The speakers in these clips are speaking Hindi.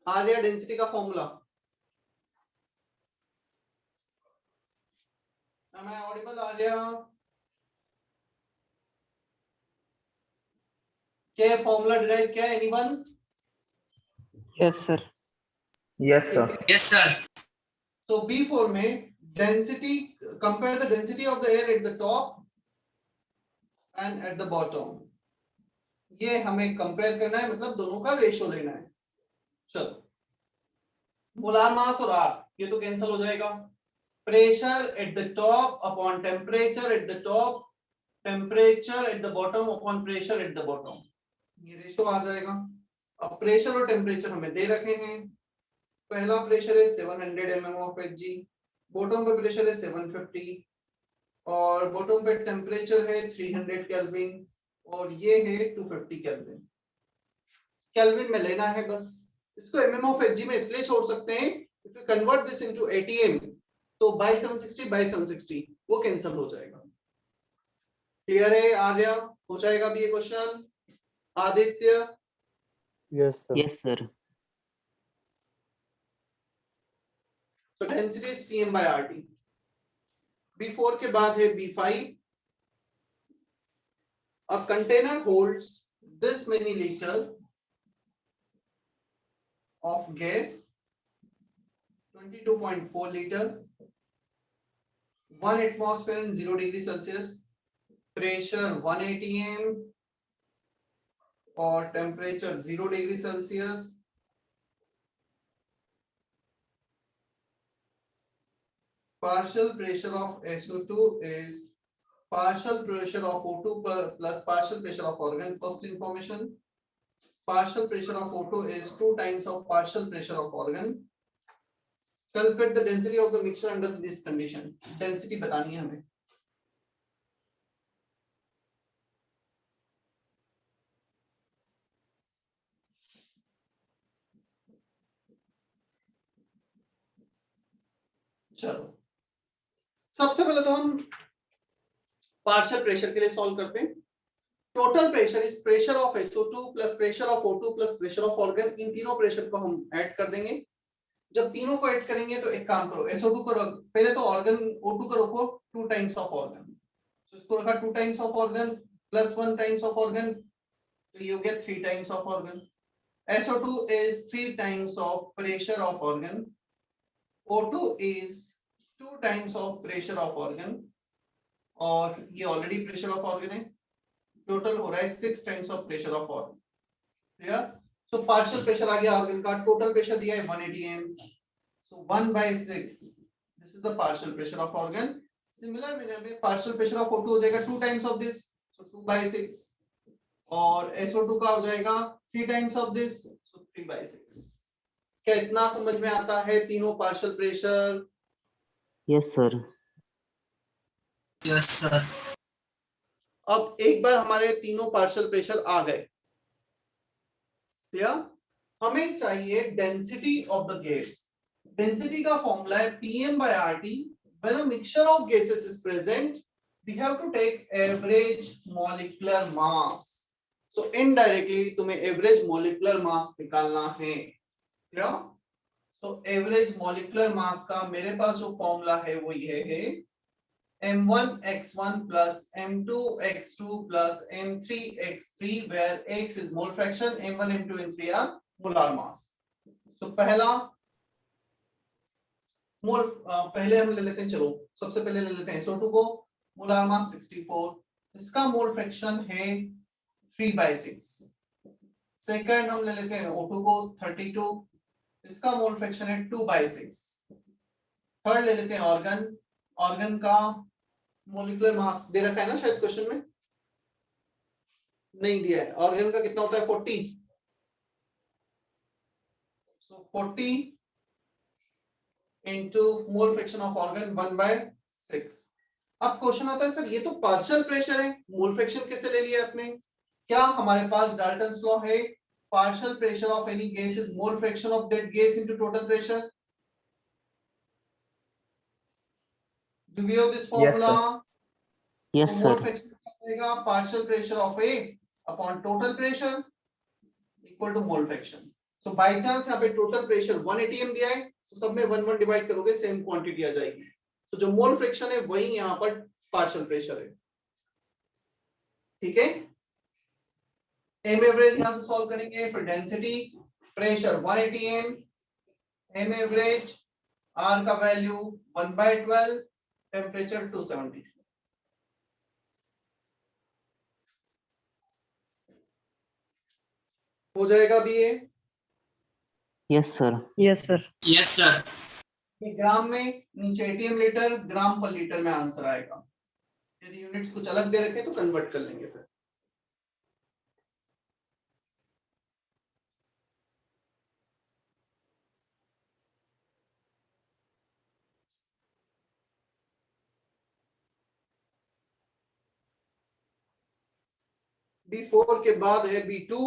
आर्या डेंसिटी का formula, am I audible Arya? क्या फॉर्मूला डिराइव किया एनीवन? Yes sir. यस ठीक सर। है, यस सर। तो B4 में density, compare the density of the air at the top and at the bottom, ये हमें कंपेयर करना है, मतलब दोनों का रेशियो लेना है। चलो, मोलार मास और आर ये तो कैंसिल हो जाएगा। Pressure at the top upon temperature at the top, temperature at the bottom upon pressure at the bottom, ये रेशियो आ जाएगा। अब प्रेशर और टेम्परेचर हमें दे रखे हैं। पहला प्रेशर है 700 mm ऑफ Hg, बॉटम पे प्रेशर है 750 और बॉटम पे टेम्परेचर है 300 केल्विन और ये है 250 केल्विन। केल्विन में लेना है बस। इसको mm ऑफ Hg में इसलिए छोड़ सकते हैं, if you convert this into ATM तो बाय 760 वो कैंसिल हो जाएगा। क्लियर है आर्या? हो जाएगा भी ये question. Aditya? Yes sir. Yes sir. So density is Pm by RT. B4 के बाद है B5. A container holds this many liter of gas, 22.4 liter, 1 atmosphere in 0 degree Celsius, pressure 1 atm और temperature 0 degree Celsius. Partial pressure of SO2 is partial pressure of O2 plus partial pressure of organ. First information, partial pressure of O2 is 2 times of partial pressure of organ. Calculate the density of the mixture under this condition. Density बतानी है हमें। चलो, सबसे पहले तो हम पार्शियल प्रेशर के लिए सॉल्व करते हैं। Total pressure is pressure of SO2 plus pressure of O2 plus pressure of argon. इन तीनों प्रेशर को हम ऐड कर देंगे। जब तीनों को ऐड करेंगे तो एक काम करो, SO2 को पहले तो ऑर्गन O2 को रखो 2 टाइम्स ऑफ ऑर्गन, तो इसको रखा 2 times of organ plus 1 times of organ, तो ये हो गया 3 times of organ. SO2 is 3 times of pressure of organ, O2 is 2 times of pressure of organ और ये ऑलरेडी प्रेशर ऑफ ऑर्गन है, टोटल हो रहा है 6 times of pressure of argon. Clear? So partial pressure आ गया ऑर्गन का, टोटल प्रेशर दिया है 180 m, so 1/6 this is the partial pressure of argon. Similar manner में पार्शियल प्रेशर ऑफ O2 हो जाएगा 2 टाइम्स ऑफ दिस, सो 2/6 और SO2 का हो जाएगा 3 टाइम्स ऑफ दिस, सो 3/6। क्या इतना समझ में आता है तीनों partial pressure? Yes sir. Yes sir. अब एक बार हमारे तीनों पार्शियल प्रेशर आ गए, क्लियर? हमें चाहिए density of the gas. Density का फॉर्मूला है Pm by RT। When a mixture of gases is present, we have to take average molecular mass. So indirectly तुम्हें average molecular mass निकालना है, clear? So average molecular mass का मेरे पास जो फॉर्मूला है वो ये है M1x1 plus M2x2 plus M3x3, where x is mole fraction, M1, M2, M3 are molar mass. So पहला मोल, पहले हम ले लेते हैं, चलो सबसे पहले ले लेते हैं SO2 को, मोलार मास 64, इसका मोल फ्रैक्शन है 3/6। सेकंड हम ले लेते हैं O2 को 32, इसका मोल फ्रैक्शन है 2/6। थर्ड ले लेते हैं ऑर्गन, ऑर्गन का मोलिकुलर मास दे रखा है ना शायद क्वेश्चन में, नहीं दिया है। ऑर्गन का कितना होता है 40, सो 40 into mole fraction of organ 1/6। अब क्वेश्चन आता है सर ये तो पार्शियल प्रेशर है, मोल फ्रैक्शन कैसे ले लिया आपने? क्या हमारे पास डाल्टन्स लॉ है, partial pressure of any gas is mole fraction of that gas into total pressure. Do we have this formula? Yes तो मोल सर। फ्रैक्शन क्या partial pressure of A upon total pressure equal to mole fraction. So by chance यहाँ पे टोटल प्रेशर 1 atm दिया है, तो सब में 1 1 डिवाइड करोगे सेम क्वांटिटी आ जाएगी। तो जो मोल फ्रिक्शन है वही यहाँ पर पार्शियल प्रेशर है। ठीक है, एम एवरेज यहां से सॉल्व करेंगे, फिर density, pressure 1 atm, M average, R का वैल्यू 1/12, टेम्परेचर 270। हो जाएगा भी ये? Yes sir. Yes sir. Yes sir. ये ग्राम में, नीचे एटीएम लीटर, ग्राम पर लीटर में आंसर आएगा। यदि यूनिट्स कुछ अलग दे रखे तो कन्वर्ट कर लेंगे फिर। B4 के बाद है B2।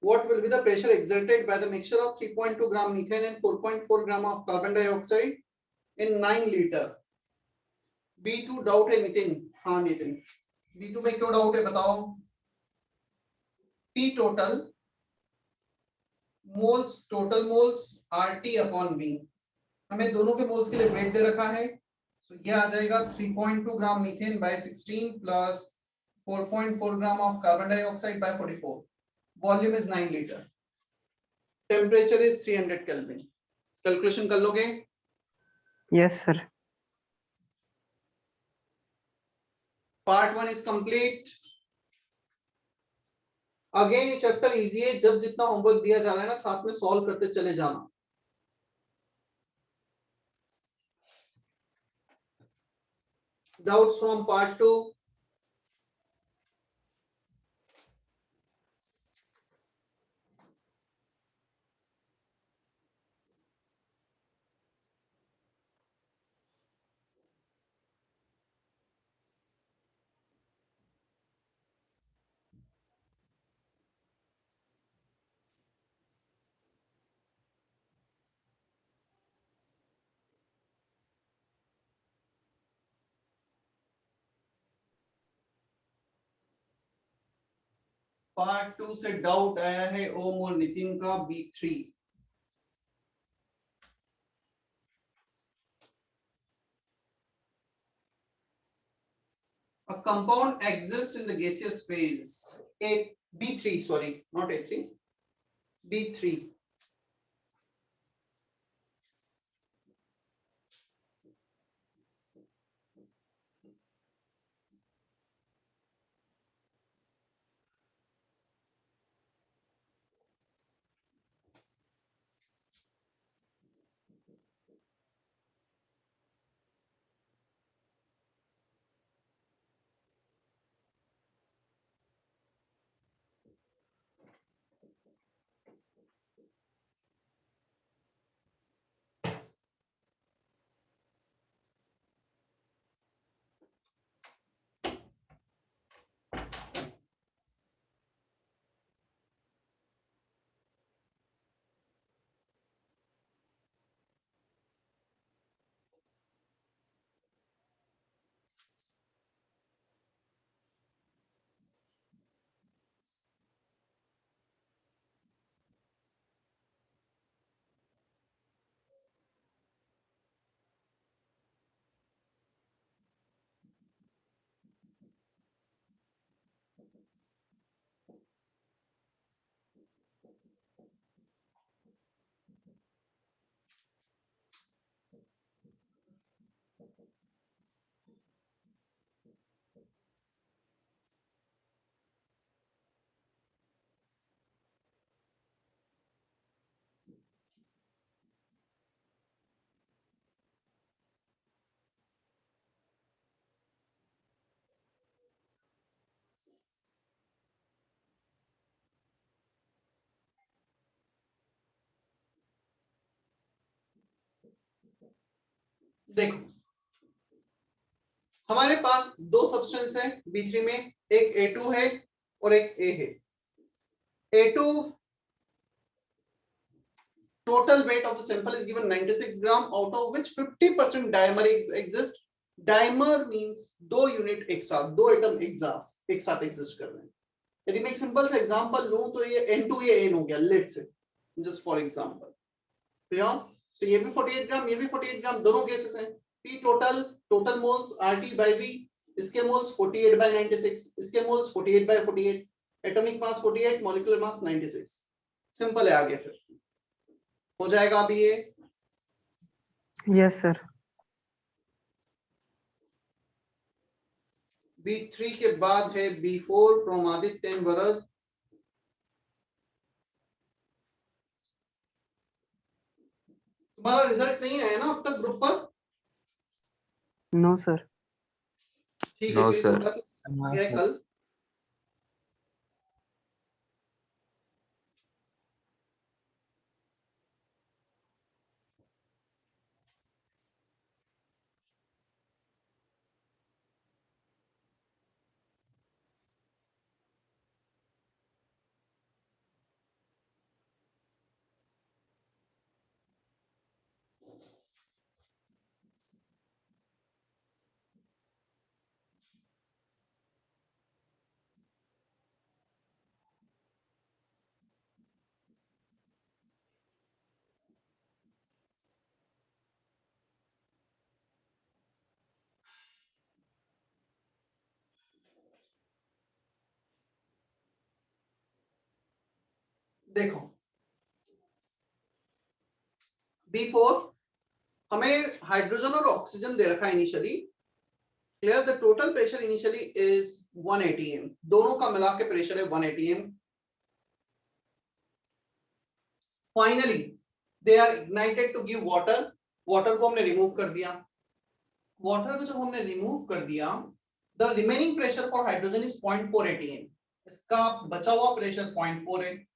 What will be the pressure exerted by the mixture of 3.2 gram methane and 4.4 gram of carbon dioxide in 9 liter? B2 doubt है नितिन। हाँ नितिन, B2 में क्यों डाउट है बताओ? P total moles, total moles RT upon V, हमें दोनों के मोल्स के लिए वेट दे रखा है। तो ये आ जाएगा 3.2 gram methane by 16 plus 4.4 gram of carbon dioxide by 44। Volume is 9 litre, temperature is 300 kelvin. Calculation कर लोगे? Yes sir. Part 1 is complete. Again ये चैप्टर इजी है, जब जितना होमवर्क दिया जा रहा है ना साथ में सॉल्व करते चले जाना। Doubts from part 2? पार्ट 2 से डाउट आया है ओम और नितिन का B3। A compound exists in the gaseous phase. B3, sorry, not A3. B3. देखो, हमारे पास दो सब्सटेंस है B3 में, एक A2 है और एक A है। A2 total weight of the sample is given 96 gram, out of which 50% dimer exists, dimer means दो यूनिट एक साथ, दो एटम एक साथ एग्जिस्ट कर रहे हैं। यदि मैं एक सिंपल सा एग्जांपल लूं तो ये N2 ये N हो गया, लेट से, जस्ट फॉर एग्जांपल। क्लियर? तो ये भी 48 ग्राम, ये भी 48 ग्राम, दोनों केसेस हैं। P total moles RT by V, इसके मोल्स 48 by 96, इसके moles 48 by 48, atomic mass 48, molecular mass 96। Simple है। आगे फिर हो जाएगा अभी ये। Yes sir. B3 के बाद है B4 फ्रॉम आदित्य एंड वरद। तुम्हारा रिजल्ट नहीं आया ना अब तक ग्रुप पर? No sir. ठीक है, नो क्योंकि सर। थोड़ा सा आ गया है कल। देखो B4 हमें हाइड्रोजन और ऑक्सीजन दे रखा है initially. Clear? The total pressure initially is 180 m, दोनों का मिला के प्रेशर है 180 m। Finally they are ignited to give water. Water को हमने रिमूव कर दिया। वाटर को जब हमने रिमूव कर दिया, the remaining pressure for hydrogen is 0.4 atm, इसका बचा हुआ प्रेशर 0.4 है।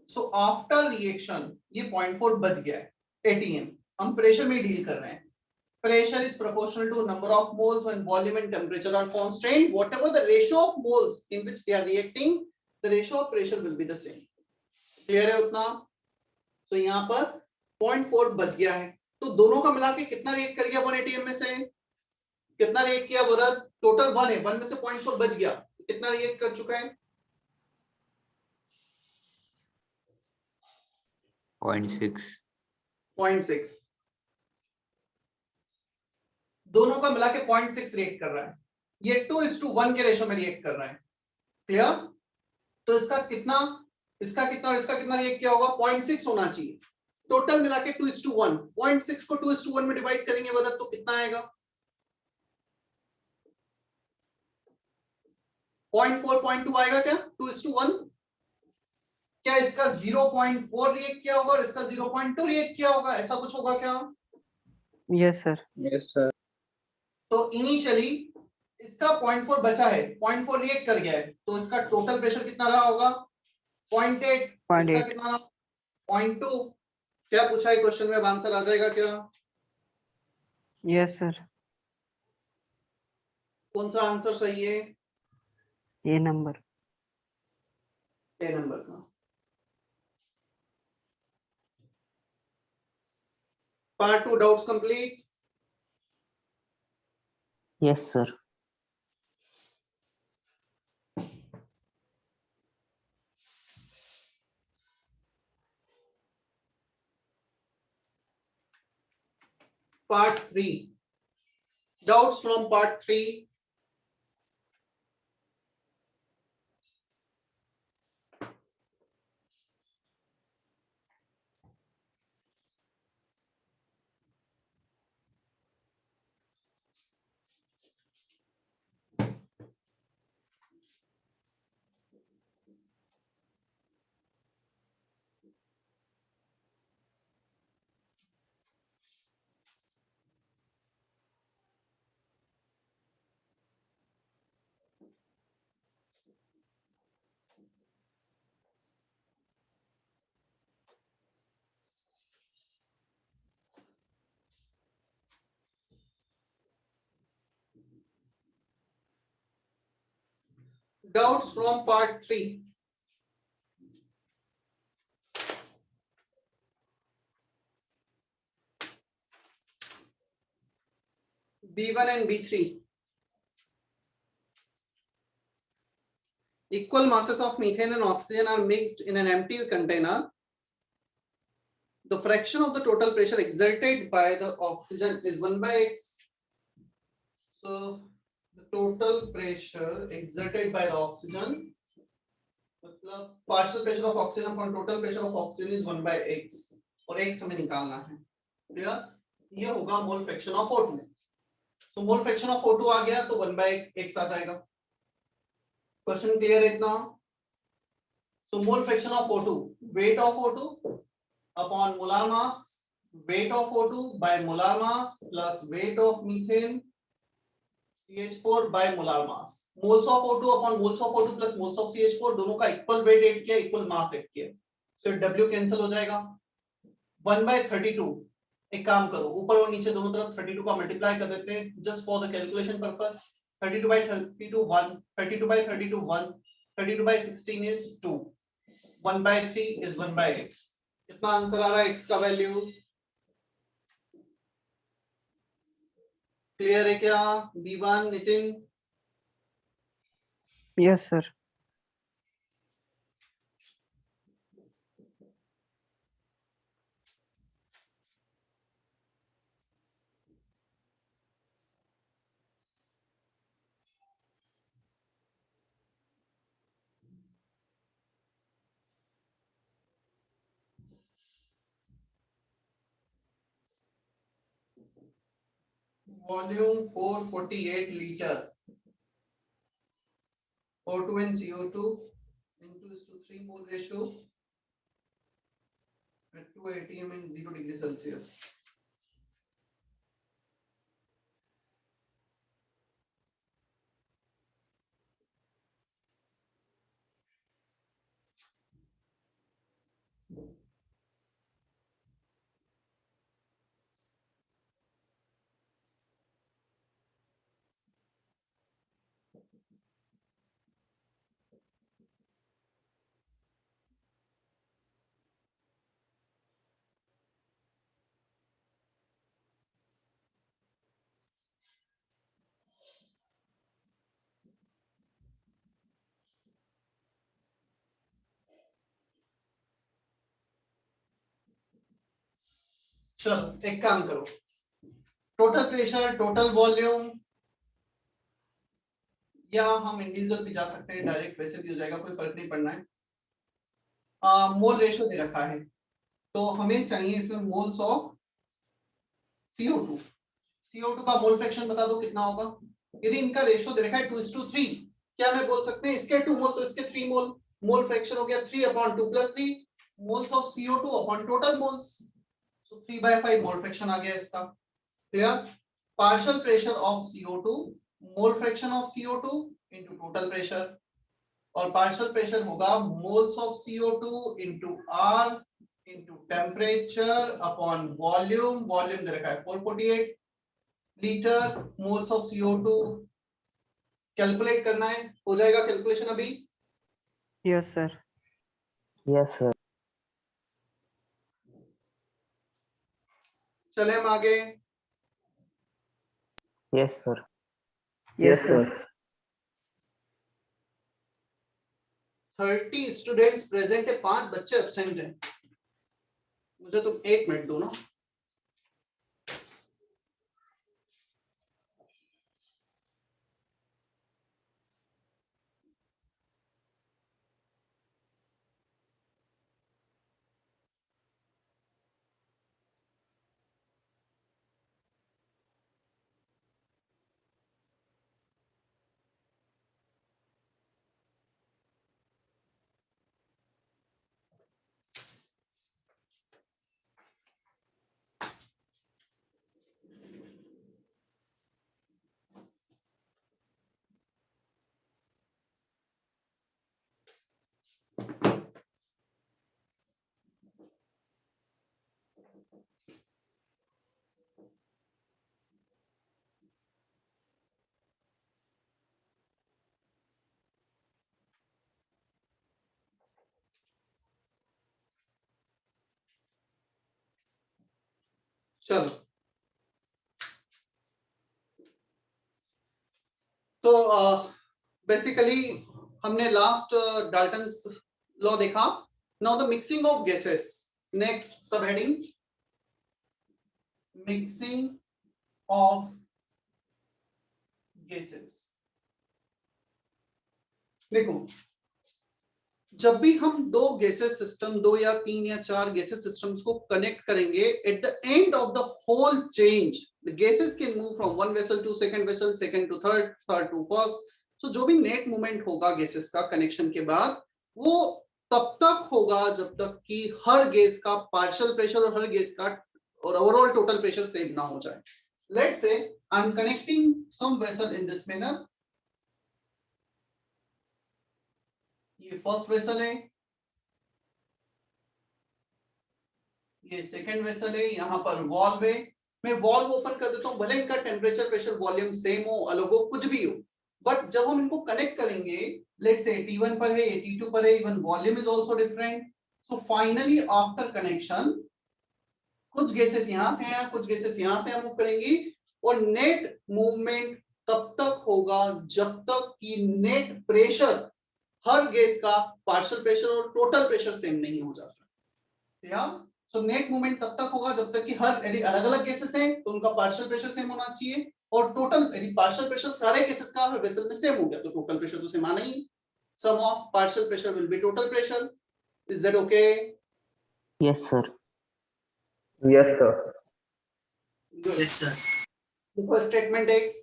सो आफ्टर रिएक्शन ये 0.4 बच गया है atm। हम प्रेशर में डील कर रहे हैं। Pressure is proportional to number of moles when volume and temperature are constant. Whatever the ratio of moles in which they are reacting, the ratio of pressure will be the same. Clear है उतना? तो यहाँ पर 0.4 बच गया है, तो दोनों का मिला के कितना रिएक्ट कर गया 180 m में से? कितना रिएक्ट किया वरद? टोटल 1 है, 1 में से 0.4 बच गया, कितना रिएक्ट कर चुका है? 0.6। 0.6। दोनों का मिला के 0.6 रिएक्ट कर रहा है। ये 2:1 के रेशो में रिएक्ट कर रहा है। क्लियर? तो इसका कितना और इसका कितना रिएक्ट किया होगा? 0.6 होना चाहिए। टोटल मिला के 2:1, 0.6 को 2:1 में डिवाइड करेंगे वरद तो कितना आएगा? 0.4 0.2 आएगा क्या 2:1? क्या इसका 0.4 रिएक्ट किया होगा और इसका 0.2 रिएक्ट किया होगा? ऐसा कुछ होगा क्या? Yes sir. Yes, sir. तो इनिशियली इसका 0.4 बचा है, 0.4 रिएक्ट कर गया है, तो इसका टोटल प्रेशर कितना रहा होगा? 0.8। इसका 0.8। कितना रहा? 0.2। क्या पूछा है क्वेश्चन में? अब आंसर आ जाएगा क्या? Yes sir. कौन सा आंसर सही है? ए नंबर। ए नंबर का। Part 2 doubts complete. Yes sir. Part 3. Doubts from part 3. Doubts from part 3. B1 and B3. Equal masses of methane and oxygen are mixed in an empty container. The fraction of the total pressure exerted by the oxygen is 1 by x. So the total pressure exerted by the oxygen, मतलब partial pressure of oxygen upon total pressure of oxygen is 1 by x. और x हमें निकालना है. क्लियर? ये होगा मोल फ्रैक्शन ऑफ O2. तो मोल फ्रैक्शन ऑफ O2 आ गया तो 1 by x आ जाएगा. क्वेश्चन क्लियर है इतना? So mole fraction of O2, weight of O2 upon molar mass, weight of O2 by molar mass plus weight of methane CH4 by molar mass. Moles of O2 upon moles of O2 plus moles of CH4 दोनों का इक्वल वेट ऐड किया, इक्वल मास ऐड किया. So W कैंसिल हो जाएगा. 1 by 32. एक काम करो, ऊपर और नीचे दोनों तरफ 32 का मल्टीप्लाई कर देते हैं just for the calculation purpose. 32 by 32 1, 32 by 32 1, 32 by 16 is 2. 1 by 3 is 1 by x. कितना आंसर आ रहा है x का वैल्यू? क्लियर है क्या? B1 Nitin? Yes, sir. Volume 448 liter. O2 and CO2 into 3 mole ratio at 2 atm and 0 degree Celsius. चलो एक काम करो, टोटल प्रेशर, टोटल वॉल्यूम, या हम इंडिविजुअल भी जा सकते हैं, डायरेक्ट वैसे भी हो जाएगा, कोई फर्क नहीं पड़ना है. मोल रेशियो दे रखा है तो हमें चाहिए इसमें मोल्स ऑफ CO2. CO2 का मोल फ्रैक्शन बता दो कितना होगा. यदि इनका रेशियो दे रखा है 2:3, क्या मैं बोल सकते हैं इसके 2 मोल तो इसके 3 मोल. मोल फ्रैक्शन हो गया 3/2 + 3 moles of CO2 upon total moles. So 3/5 mole fraction आ गया इसका. Clear? Partial pressure of CO2, mole fraction of CO2 into total pressure, और पार्शियल प्रेशर होगा moles of CO2 into R into temperature upon volume. Volume दे रखा है 448 litre. Moles of CO2 calculate करना है, हो जाएगा कैलकुलेशन अभी? Yes, sir. Yes, sir. चले हम आगे. Yes, sir. Yes, sir. 30 students present है, 5 बच्चे एब्सेंट हैं. मुझे तुम 1 मिनट दो ना. चलो तो बेसिकली हमने लास्ट डाल्टन्स लॉ देखा. Now the mixing of gases. Next सब हेडिंग मिक्सिंग ऑफ गैसेस. देखो, जब भी हम दो गैसेस सिस्टम, दो या तीन या चार गैसेस सिस्टम्स को कनेक्ट करेंगे, at the end of the whole change the gases can move from one vessel to second vessel, second to third, third to first. तो जो भी नेट मूवमेंट होगा गैसेस का कनेक्शन के बाद, वो तब तक होगा जब तक कि हर गैस का पार्शियल प्रेशर और हर गैस का और ओवरऑल टोटल प्रेशर सेम ना हो जाए. Let's say I am connecting some vessel in this manner. ये फर्स्ट वेसल है, ये सेकंड वेसल है, यहाँ पर वॉल्व है. मैं वॉल्व ओपन कर देता हूँ, भले इनका टेम्परेचर प्रेशर वॉल्यूम सेम हो, अलग हो, कुछ भी हो, बट जब हम इनको कनेक्ट करेंगे, लेट्स से T1 पर है, T2 पर है, even volume is also different. So finally after connection कुछ गैसेस यहां से हैं, कुछ गैसेस यहां से मूव करेंगी, और नेट मूवमेंट तब तक होगा जब तक कि नेट प्रेशर हर गैस का पार्शियल प्रेशर और टोटल प्रेशर सेम नहीं हो जाता. या सो नेट मूवमेंट तब तक होगा जब तक कि हर, यदि अलग अलग केसेस हैं तो उनका पार्शियल प्रेशर सेम होना चाहिए, और टोटल यदि पार्शियल प्रेशर सारे केसेस का हर वेसल में सेम हो गया तो टोटल प्रेशर तो सेम आना ही. Sum of partial pressure will be total pressure. Is that okay? Yes, sir. Yes, sir. Good. Yes, sir. देखो स्टेटमेंट एक,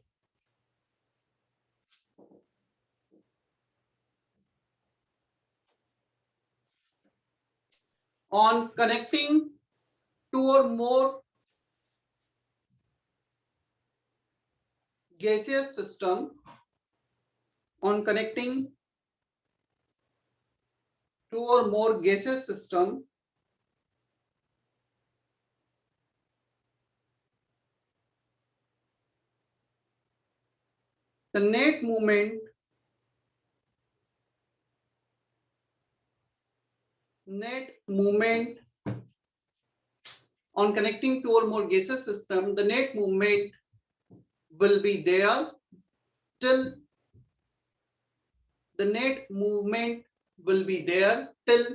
on connecting two or more gaseous system, on connecting two or more gaseous system, the net movement on connecting two or more gaseous system, the net movement will be there till the net movement will be there till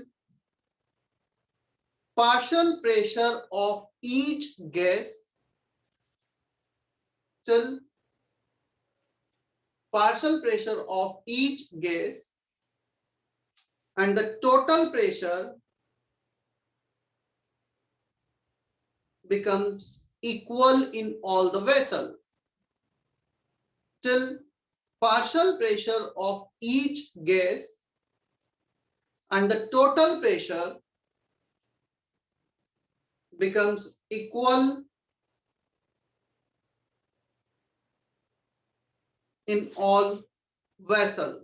partial pressure of each gas, till partial pressure of each gas and the total pressure becomes equal in all the vessel, till partial pressure of each gas and the total pressure becomes equal in all vessel.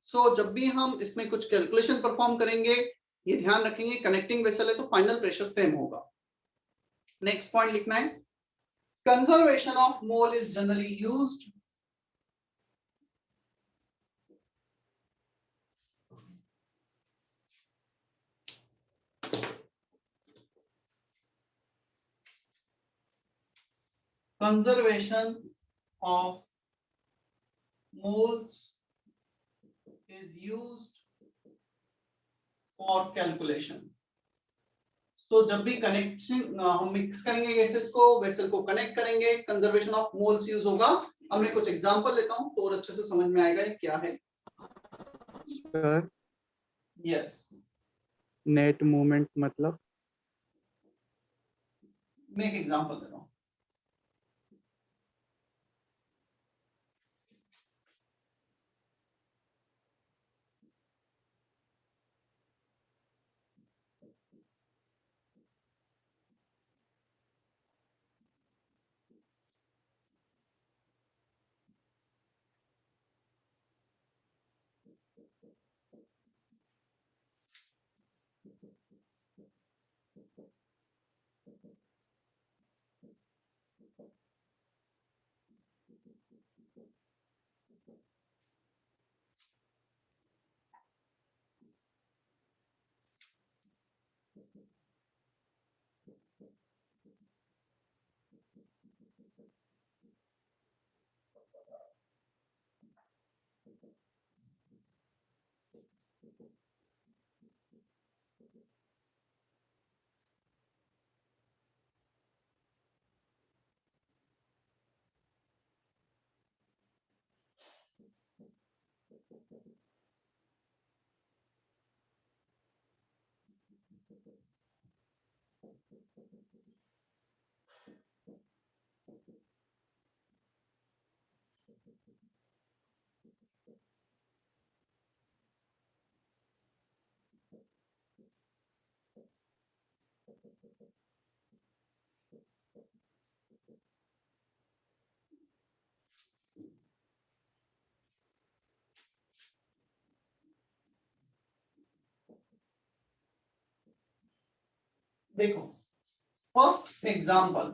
So जब भी हम इसमें कुछ कैलकुलेशन परफॉर्म करेंगे, ये ध्यान रखेंगे कनेक्टिंग वेसल है तो फाइनल प्रेशर सेम होगा. नेक्स्ट पॉइंट लिखना है, conservation of mole is generally used conservation of moles is used for calculation. So जब भी कनेक्शन हम मिक्स करेंगे गैसेस को, वेसल को कनेक्ट करेंगे, कंजर्वेशन ऑफ मोल्स यूज होगा. अब मैं कुछ एग्जांपल लेता हूं तो और अच्छे से समझ में आएगा ये क्या है. Sir, यस, net movement मतलब मैं एक एग्जांपल दे रहा हूं. देखो, first example,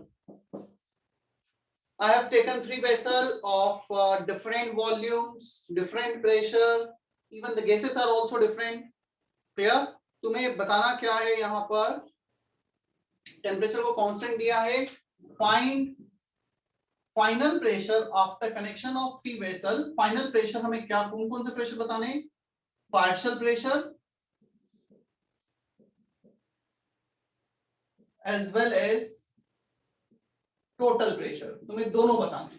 I have taken 3 vessels of different volumes, different pressure, even the gases are also different. Clear? तुम्हें बताना क्या है यहाँ पर, टेम्परेचर को कांस्टेंट दिया है, find final pressure after connection of 3 vessel. Final pressure हमें क्या, कौन कौन से प्रेशर बताने, partial pressure as well as total pressure, तुम्हें दोनों बताने.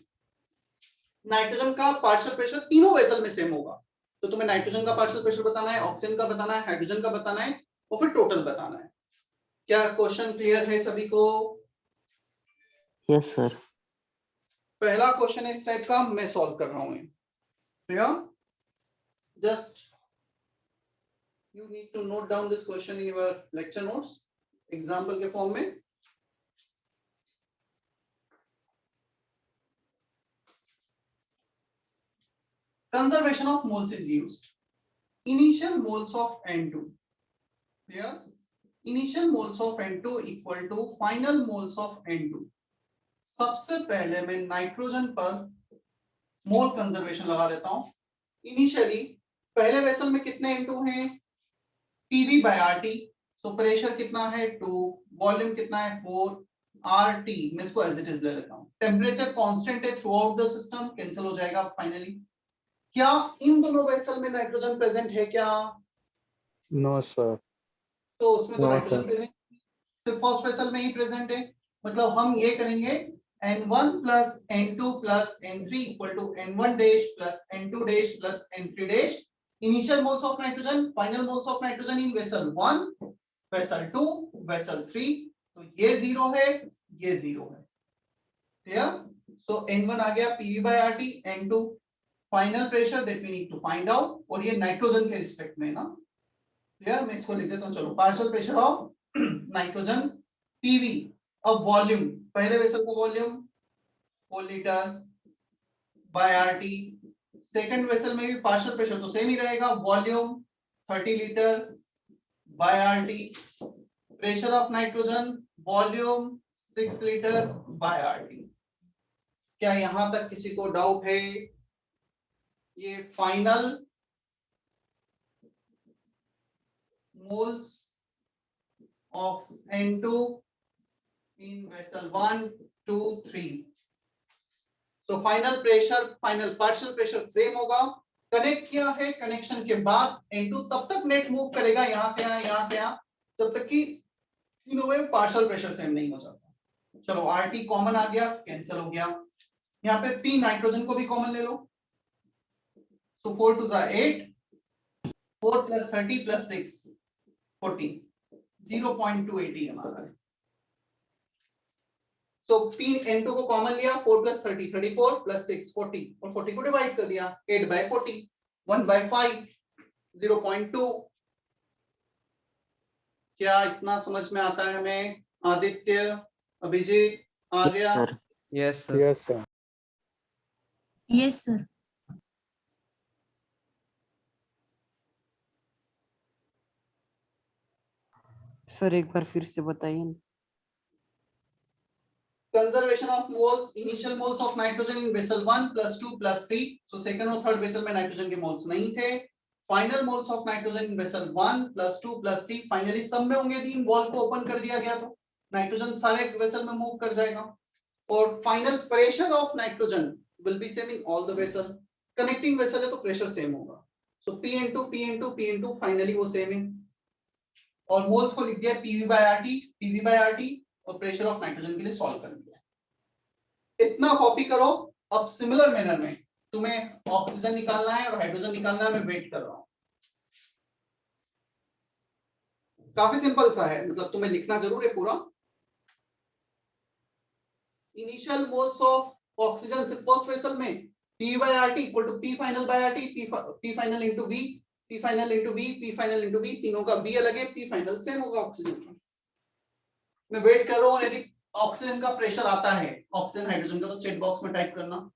नाइट्रोजन का पार्शियल प्रेशर तीनों वेसल में सेम होगा, तो तुम्हें नाइट्रोजन का पार्शियल प्रेशर बताना है, ऑक्सीजन का बताना है, हाइड्रोजन का बताना है और फिर टोटल बताना है. क्या क्वेश्चन क्लियर है सभी को? Yes, sir. पहला क्वेश्चन इस टाइप का मैं सॉल्व कर रहा हूं. Clear? Just you need to note down this question in your lecture notes, example के फॉर्म में. Conservation of moles is used. Initial moles of N2. Clear? Initial moles of N2 equal to final moles of N2. सबसे पहले मैं नाइट्रोजन पर मोल कंजर्वेशन लगा देता हूं. इनिशियली पहले वेसल में कितने N2 हैं? PV by RT. So pressure कितना है? 2. वॉल्यूम कितना है? 4. RT मैं इसको एज इट इज ले लेता हूं. टेम्परेचर कांस्टेंट है through out the system, cancel हो जाएगा फाइनली. क्या इन दोनों वेसल में नाइट्रोजन प्रेजेंट है क्या? No sir. तो उसमें तो No, नाइट्रोजन sir. प्रेजेंट, सिर्फ फर्स्ट वेसल में ही प्रेजेंट है. मतलब हम ये करेंगे N1 plus N2 plus N3 equal to N1 dash plus N2 dash plus N3 dash. Initial moles of nitrogen, final moles of nitrogen in vessel 1, vessel 2, vessel 3. तो ये 0 है, ये 0 है. क्लियर? सो N1 आ गया PV by RT, N2 final pressure that we need to find out, और ये नाइट्रोजन के रिस्पेक्ट में ना. क्लियर? मैं इसको लिख देता हूं. चलो, partial pressure of nitrogen PV. अब वॉल्यूम, पहले वेसल का volume 4 litre by RT. Second vessel में भी पार्शियल प्रेशर तो सेम ही रहेगा, volume 30 litre by RT. Pressure of nitrogen volume 6 litre by RT. क्या यहां तक किसी को डाउट है? ये final moles of N2 in vessel 1, 2, 3. So final pressure, final partial pressure same होगा. कनेक्ट किया है, कनेक्शन के बाद N2 तब तक नेट मूव करेगा यहां से यहां जब तक कि तीनों में पार्शियल प्रेशर सेम नहीं हो जाता. चलो, RT कॉमन आ गया, कैंसिल हो गया. यहाँ पे P नाइट्रोजन को भी कॉमन ले लो. So 4 to 8, 4 plus 30 plus 6 40, 0.280 हमारा है. So P N2 को कॉमन लिया, 4 plus 30 34 plus 6 40, और 40 को डिवाइड कर दिया, 8 by 40, 1 by 5, 0.2. क्या इतना समझ में आता है हमें? Aditya, Abhijit, Arya? Sir. Yes, sir. Yes, sir. Yes, sir. Sir एक बार फिर से बताइए. Conservation of moles, initial moles of nitrogen in vessel 1 plus 2 plus 3. So second और third vessel में नाइट्रोजन के मोल्स नहीं थे. Final moles of nitrogen in vessel 1 plus 2 plus 3. Finally सब में होंगे 3. वॉल को ओपन कर दिया गया तो नाइट्रोजन सारे वेसल में मूव कर जाएगा. और final pressure of nitrogen will be same in all the vessel, connecting vessel है तो प्रेशर सेम होगा, सो P into फाइनली वो सेम है, और मोल्स को लिख दिया PV by RT, और प्रेशर ऑफ नाइट्रोजन के लिए सॉल्व कर दिया। इतना कॉपी करो। अब सिमिलर मैनर में तुम्हें ऑक्सीजन निकालना है और हाइड्रोजन निकालना है, मैं वेट कर रहा हूं। काफी सिंपल सा है, मतलब तुम्हें लिखना जरूर है पूरा। इनिशियल मोल्स ऑफ ऑक्सीजन से फर्स्ट वेसल में P by RT equal to P final by RT, P final into V, P final into V, P final into V, तीनों का V अलग है, P फाइनल सेम होगा ऑक्सीजन का। मैं वेट कर रहा हूं, यदि ऑक्सीजन का प्रेशर आता है ऑक्सीजन हाइड्रोजन का, तो चैट बॉक्स में टाइप करना।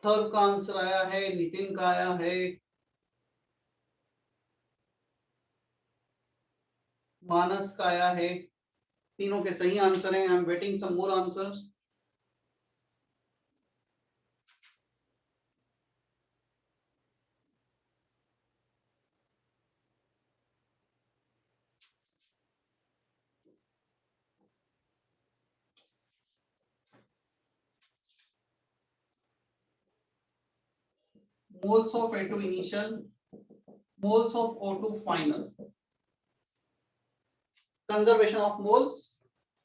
थर्ड का आंसर आया है, नितिन का आया है, मानस का आया है। तीनों के सही आंसर हैं। I am waiting some more answer. Moles of A2 initial, moles of O2 final, conservation of moles.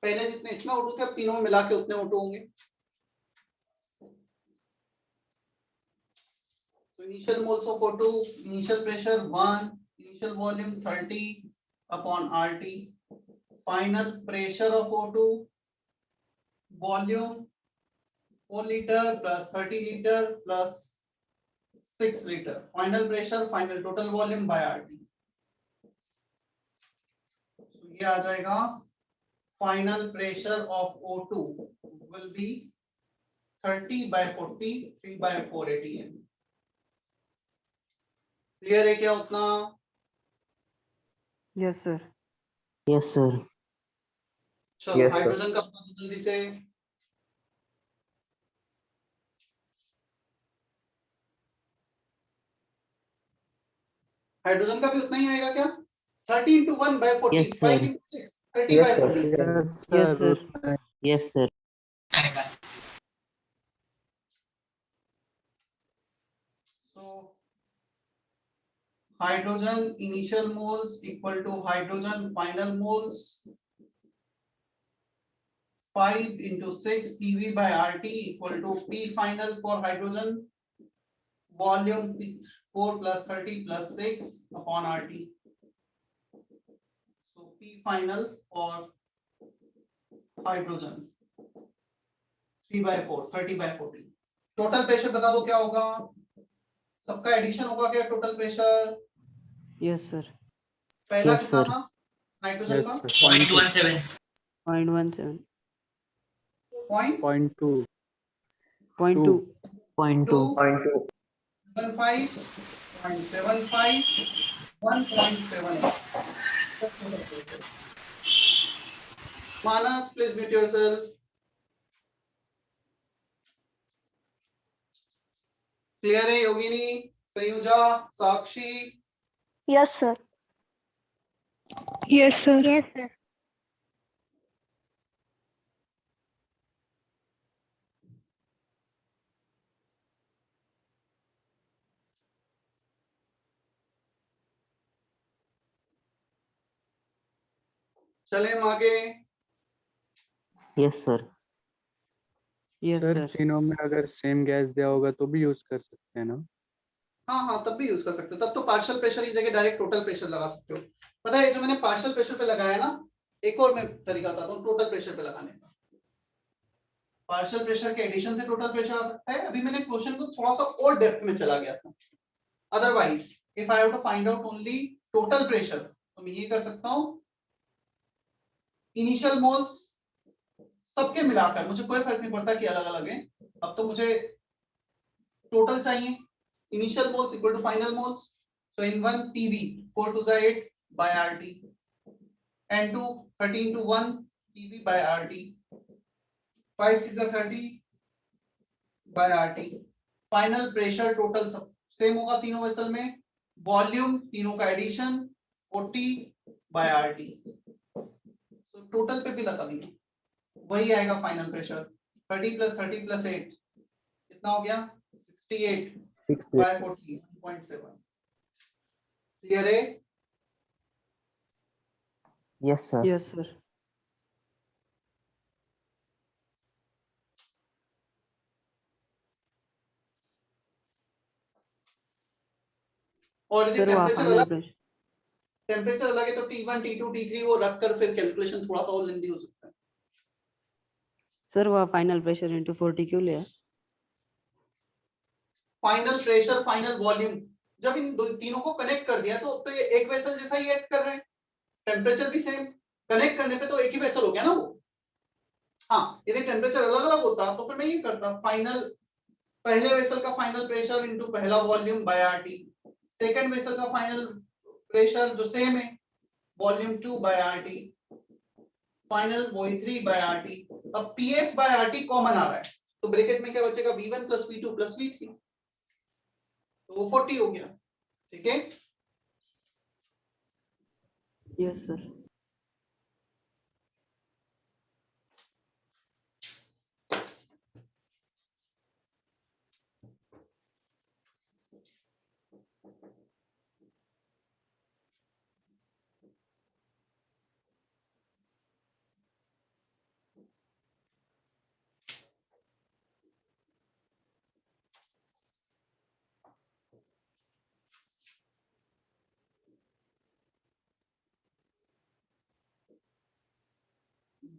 पहले जितने इसमें O2 थे, अब तीनों में मिला के उतने O2 होंगे। So initial moles of O2, initial pressure 1, initial volume 30 upon RT, final pressure of O2, volume 4 liter plus 30 liter plus 6 liter, final pressure, final total volume by RT। So ये आ जाएगा, final pressure of O2 will be 30 by 40, 3 by 4 ATM। Clear है क्या उतना? Yes sir. Yes, sir. चलो Yes, sir. हाइड्रोजन का बता दो जल्दी से। हाइड्रोजन का भी उतना ही आएगा क्या? 30 into 1 by 40, Yes, 5 sir. into 6, 30 Yes, by sir. 40। Yes sir. Yes, sir. So hydrogen initial moles equal to hydrogen final moles, 5 into 6 PV by RT equal to P final for hydrogen, volume 4 plus 30 plus 6 upon RT। So P final for hydrogen 3 by 4, 30 by 40। Total pressure बता दो क्या होगा? सबका एडिशन होगा क्या टोटल प्रेशर? Yes, sir. पहला Yes, कितना sir. था नाइट्रोजन Yes, का? sir. 0.17. 0.17. Point 0.2. 0.2. 0.2. 0.5, 0.75, 1.7. Manas, please mute yourself. Clear है योगिनी, संयुजा, साक्षी? Yes, sir. Yes, sir. Yes, sir. चले हम आगे। Yes, sir. Yes, sir sir. तीनों में अगर सेम गैस दिया होगा तो भी यूज कर सकते हैं ना? हाँ तब भी यूज कर सकते हो, तब तो पार्शियल प्रेशर की जगह डायरेक्ट टोटल प्रेशर लगा सकते हो। पता है जो मैंने पार्शियल प्रेशर पे लगाया ना, एक और मैं तरीका बताता हूँ टोटल प्रेशर पे लगाने का। पार्शियल प्रेशर के एडिशन से टोटल प्रेशर आ सकता है। अभी मैंने क्वेश्चन को थोड़ा सा और डेप्थ में चला गया था। Otherwise if I have to find out only total pressure तो मैं ये कर सकता हूँ, इनिशियल मोल्स सबके मिलाकर, मुझे कोई फर्क नहीं पड़ता कि अलग अलग है, अब तो मुझे टोटल चाहिए। Initial moles equal to final moles, so in 1 PV 4 2 8 by RT, N2 13 to 1 PV by RT, 5 6 30 by RT। Final pressure total सब सेम होगा तीनों वेसल में, वॉल्यूम तीनों का addition 40 by RT। So total पे भी लगा दिया, वही आएगा फाइनल प्रेशर। 30 + 30 + 8 कितना हो गया? 68 by 40 1.7। क्लियर है? Yes, sir. Yes, sir. और यदि Sir, वो टेम्परेचर final अलग, pressure. टेम्परेचर अलग है तो T1 T2 T3 वो रख कर फिर कैलकुलेशन थोड़ा सा और लेंदी हो सकता है। Sir, वो final pressure into 40 क्यों लिया? फाइनल प्रेशर फाइनल वॉल्यूम, जब इन तीनों को कनेक्ट कर दिया तो अब तो ये एक वेसल जैसा ही एक्ट कर रहे हैं, टेम्परेचर भी सेम, कनेक्ट करने पे तो एक ही वेसल हो गया ना वो। हाँ यदि टेम्परेचर अलग अलग होता तो फिर मैं ये करता, फाइनल पहले वेसल का फाइनल प्रेशर इनटू पहला volume by RT, second vessel का फाइनल प्रेशर जो सेम है वॉल्यूम 2 बाय RT, फाइनल वही 3 बाय RT। अब PF बाय RT कॉमन आ रहा है तो ब्रैकेट में क्या बचेगा? V1 + V2 + V3, तो वो 40 हो गया। ठीक है, Yes, sir.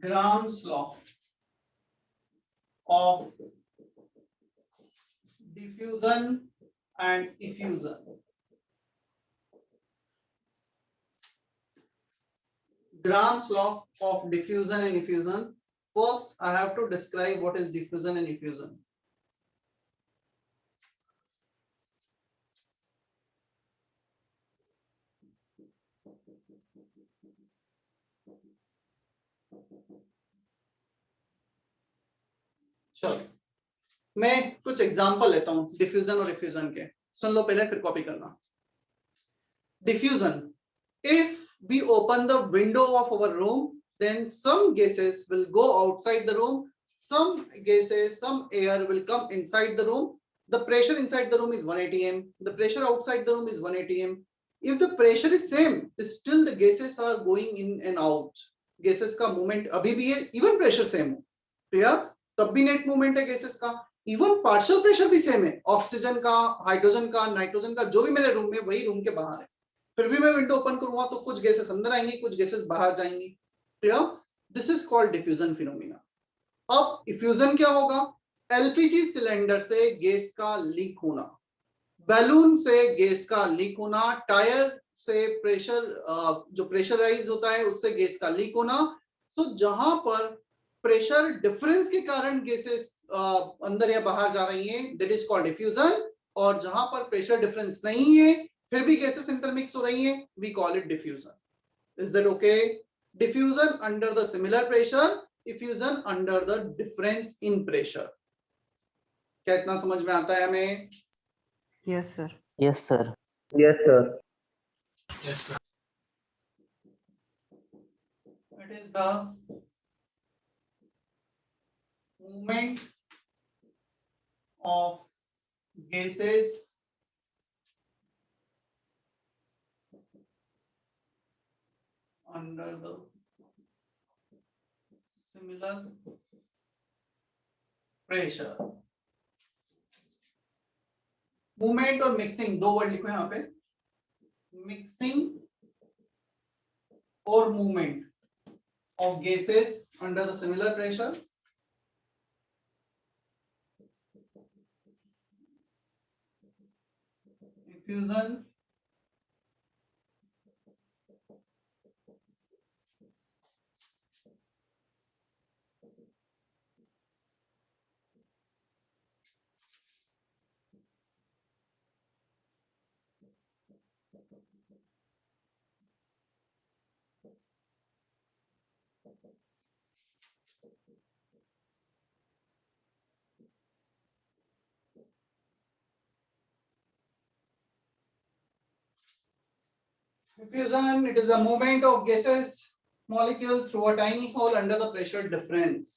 Gram's law of diffusion and effusion। Gram's law of diffusion and effusion. First, I have to describe what is diffusion and effusion. चलो मैं कुछ एग्जांपल लेता हूं डिफ्यूजन और इफ्यूजन के, सुन लो पहले फिर कॉपी करना। Diffusion, if we open the window of our room then some gases will go outside the room, some gases, some air will come inside the room. The pressure inside the room is 1 atm, the pressure outside the room is 1 atm. If the pressure is same, still the gases are going in and out, gases का movement अभी भी है, even pressure same हो, clear? तब भी net movement है gases का, even partial pressure भी same है, ऑक्सीजन का, हाइड्रोजन का, नाइट्रोजन का, जो भी मेरे रूम में वही रूम के बाहर है, फिर भी मैं विंडो ओपन करूंगा तो कुछ गैसेस अंदर आएंगी, कुछ गैसेस बाहर जाएंगी। Clear? This is called diffusion phenomena. अब इफ्यूजन क्या होगा? एलपीजी सिलेंडर से गैस का लीक होना, बैलून से गैस का लीक होना, टायर से प्रेशर जो प्रेशराइज होता है उससे गैस का लीक होना। सो जहां पर प्रेशर डिफरेंस के कारण गैसेस अंदर या बाहर जा रही हैं, दैट इज कॉल्ड डिफ्यूजन। और जहां पर प्रेशर डिफरेंस नहीं है फिर भी गैसेस इंटरमिक्स हो रही हैं, we call it diffusion. Is that okay? Diffusion under the similar pressure, diffusion under the difference in pressure. क्या इतना समझ में आता है हमें? Yes, sir. Yes, sir. Yes, sir. It is the movement of gases under the similar pressure। Movement और मिक्सिंग दो वर्ड लिखो यहाँ पे, मिक्सिंग और movement of gases under the similar pressure। Diffusion diffusion, it is a movement of gases molecule through a tiny hole under the pressure difference।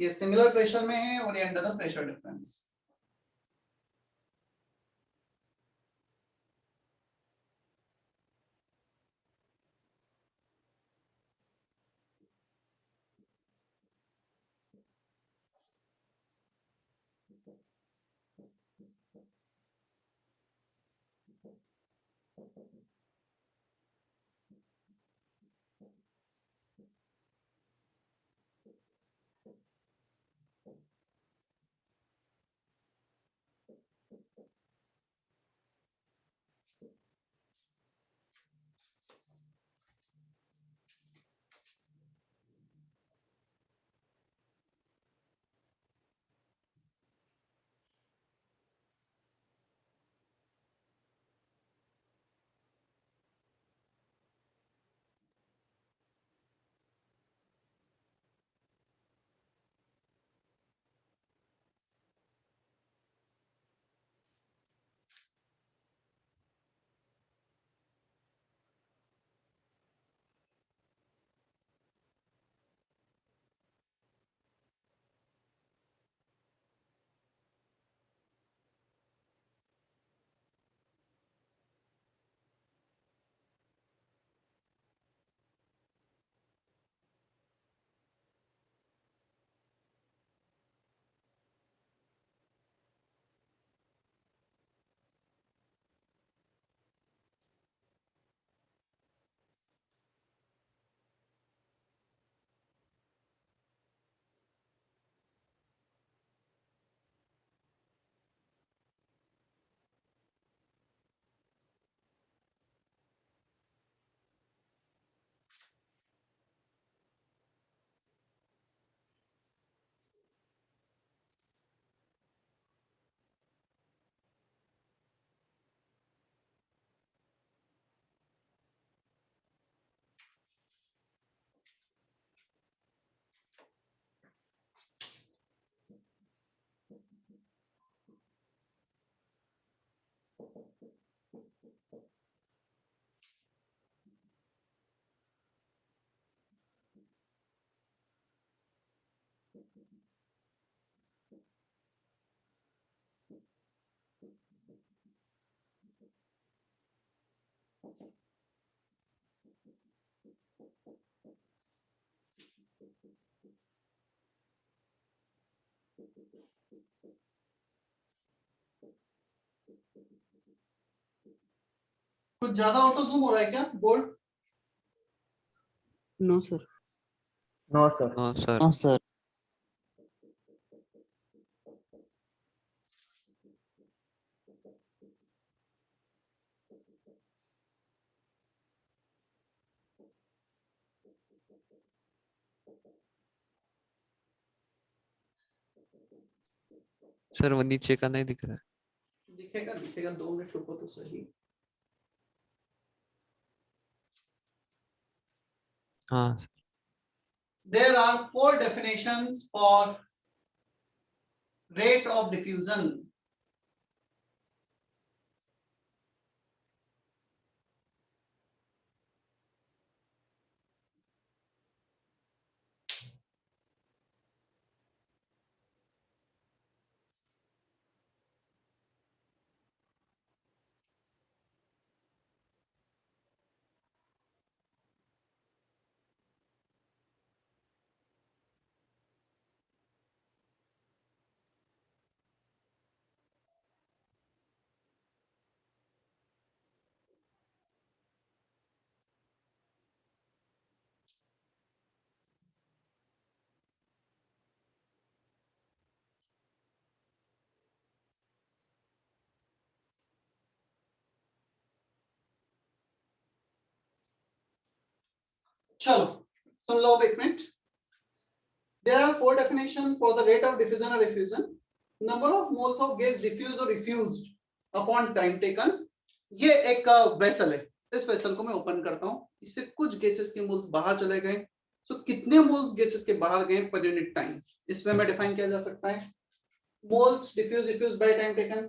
ये सिमिलर प्रेशर में है और ये अंडर द प्रेशर डिफरेंस। कुछ ज्यादा ऑटो जूम हो रहा है क्या board? No, sir. No, sir. No, sir. No, sir. Sir वो नीचे का नहीं दिख रहा है। दिखेगा दिखेगा, 2 मिनट रुको तो सही। हाँ sir. There are 4 definitions for rate of diffusion. चलो सुन लो अब एक minute. There are 4 definitions for the rate of diffusion or diffusion. Number of moles of gas diffused or refused upon time taken. ये एक वेसल है, इस वेसल को मैं ओपन करता हूँ, इससे कुछ गैसेस के मोल्स बाहर चले गए। सो कितने मोल्स गैसेस के बाहर गए पर यूनिट टाइम, इसमें मैं डिफाइन किया जा सकता है। Moles diffuse refuse by time taken,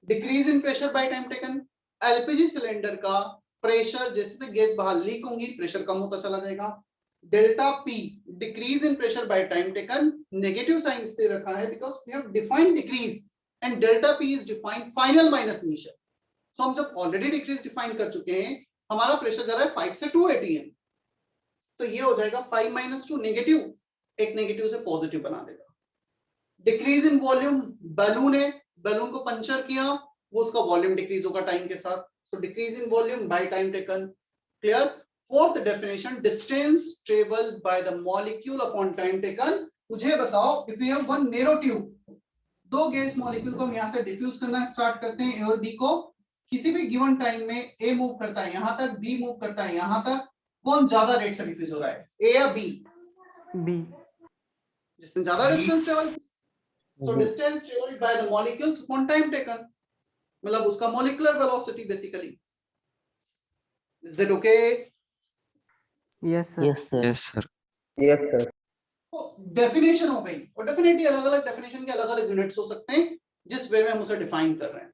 decrease in pressure by time taken. LPG cylinder का प्रेशर जैसे गैस बाहर लीक होंगी प्रेशर कम होता चला जाएगा। Delta P decrease in pressure by time taken, negative sign इसलिए रखा है because we have defined decrease and delta P is defined final minus initial. तो हम जब ऑलरेडी डिक्रीज डिफाइन कर चुके हैं, हमारा प्रेशर जा रहा है 5 से 2 atm, तो ये हो जाएगा 5 - 2 नेगेटिव, एक नेगेटिव से पॉजिटिव बना देगा। डिक्रीज इन वॉल्यूम, बैलून है, बैलून को पंचर किया, वो उसका वॉल्यूम डिक्रीज होगा टाइम के साथ, so decrease in volume by time taken. Clear. Fourth definition, distance travelled by the molecule upon time taken. मुझे बताओ, if you have one narrow tube, 2 gas molecule को हम यहां से डिफ्यूज करना स्टार्ट करते हैं, ए और बी को, किसी भी गिवन टाइम में ए मूव करता है यहां तक, बी मूव करता है यहां तक, कौन ज्यादा रेट से डिफ्यूज हो रहा है, ए या बी? बी। जिसने ज्यादा distance travel, so distance traveled by the molecules upon time taken, मतलब उसका molecular velocity basically. Is that okay? Yes sir. Yes, sir. Yes sir. Yes, sir. Definition हो गई, और डेफिनेटली अलग अलग डेफिनेशन के अलग अलग यूनिट्स हो सकते हैं जिस वे में हम उसे डिफाइन कर रहे हैं।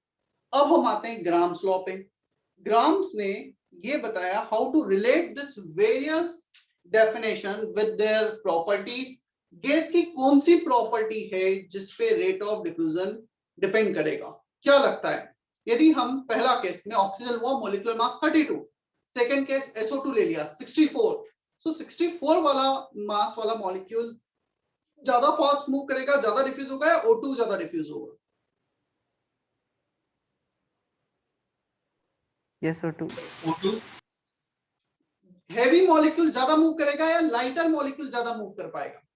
अब हम आते हैं ग्राम्स लॉ पे। ग्राम्स ने ये बताया how to relate this various definition with their properties. Gas की कौन सी प्रॉपर्टी है जिसपे रेट ऑफ डिफ्यूजन डिपेंड करेगा? क्या लगता है, यदि हम पहला केस में ऑक्सीजन हुआ molecular mass 32, second case SO2 ले लिया 64, सो 64 वाला मास वाला मॉलिक्यूल ज्यादा फास्ट मूव करेगा, ज्यादा डिफ्यूज होगा, या O2 ज्यादा डिफ्यूज होगा? Yes sir. 2। O2। Heavy molecule ज्यादा मूव करेगा या लाइटर मॉलिक्यूल ज्यादा मूव कर पाएगा?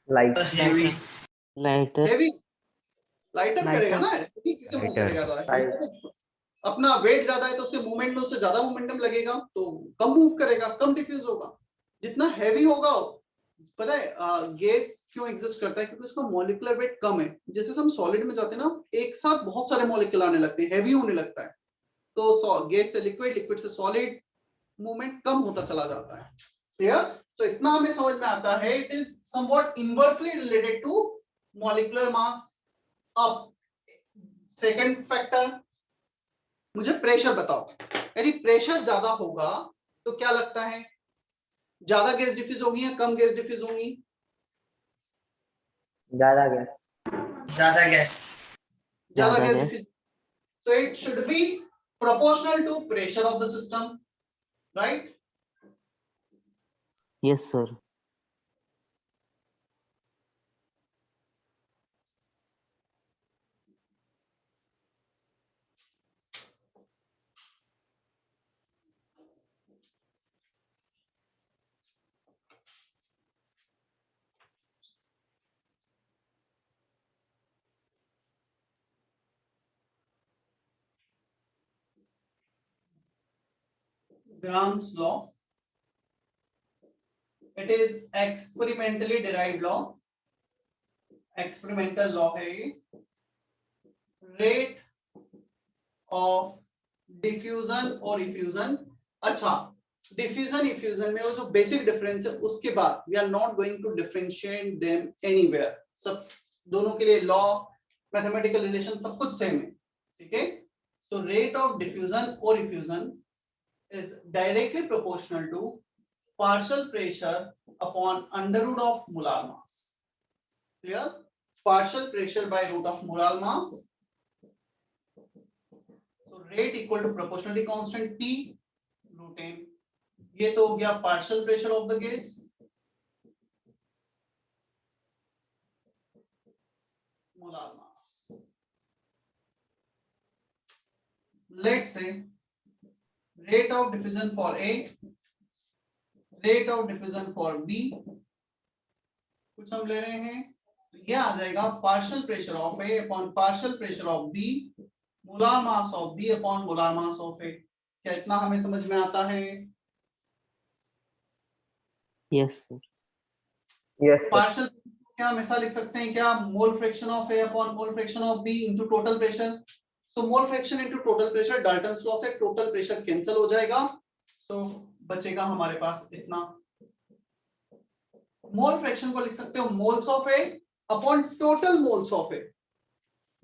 Light. Lighter. Heavy lighter Lighter. करेगा ना, हैवी किसे मूव Lighter. करेगा ज्यादा? Light. अपना वेट ज्यादा है तो उसके मूवमेंट में उससे ज्यादा मोमेंटम लगेगा, तो कम मूव करेगा, कम डिफ्यूज होगा। जितना हैवी होगा, पता है गैस क्यों एग्जिस्ट करता है? क्योंकि उसका मॉलिक्यूलर वेट कम है। जैसे हम सॉलिड में जाते हैं ना, एक साथ बहुत सारे मॉलिक्यूल आने लगते हैं, हैवी होने लगता है, तो गैस से लिक्विड, लिक्विड से सॉलिड, मूवमेंट कम होता चला जाता है। क्लियर? तो इतना हमें समझ में आता है, it is somewhat inversely related to molecular mass. अब सेकंड फैक्टर, मुझे प्रेशर बताओ। यदि प्रेशर ज्यादा होगा तो क्या लगता है, ज्यादा गैस डिफ्यूज होगी या कम गैस डिफ्यूज होगी? ज्यादा गैस। ज्यादा गैस ज्यादा gas. Diffuse. so it should be proportional to pressure of the system, right? Yes, sir. Gram's law. It is experimentally derived law, experimental law है ये। रेट ऑफ डिफ्यूजन और इफ्यूजन, अच्छा डिफ्यूजन इफ्यूजन में वो जो बेसिक डिफरेंस है उसके बाद we are not going to differentiate them anywhere, सब दोनों के लिए लॉ मैथमेटिकल रिलेशन सब कुछ सेम है, ठीक है। सो रेट ऑफ डिफ्यूजन और effusion is directly proportional to partial pressure upon under root of molar mass, clear? Partial pressure by root of molar mass, so rate equal to proportionality constant P root m, ये तो हो गया partial pressure of the gas। molar mass, let's say rate of diffusion for A, rate of diffusion for B कुछ हम ले रहे हैं, तो यह आ जाएगा partial pressure of A upon partial pressure of B molar mass of B upon molar mass of A. क्या इतना हमें समझ में आता है? Yes, sir. Yes, sir. Partial क्या हम ऐसा लिख सकते हैं क्या, mole fraction of A upon mole fraction of B into total pressure. So mole fraction into total pressure, Dalton's law से टोटल प्रेशर कैंसिल हो जाएगा, सो बचेगा हमारे पास इतना। मोल फ्रैक्शन को लिख सकते हो moles of A upon total moles of A,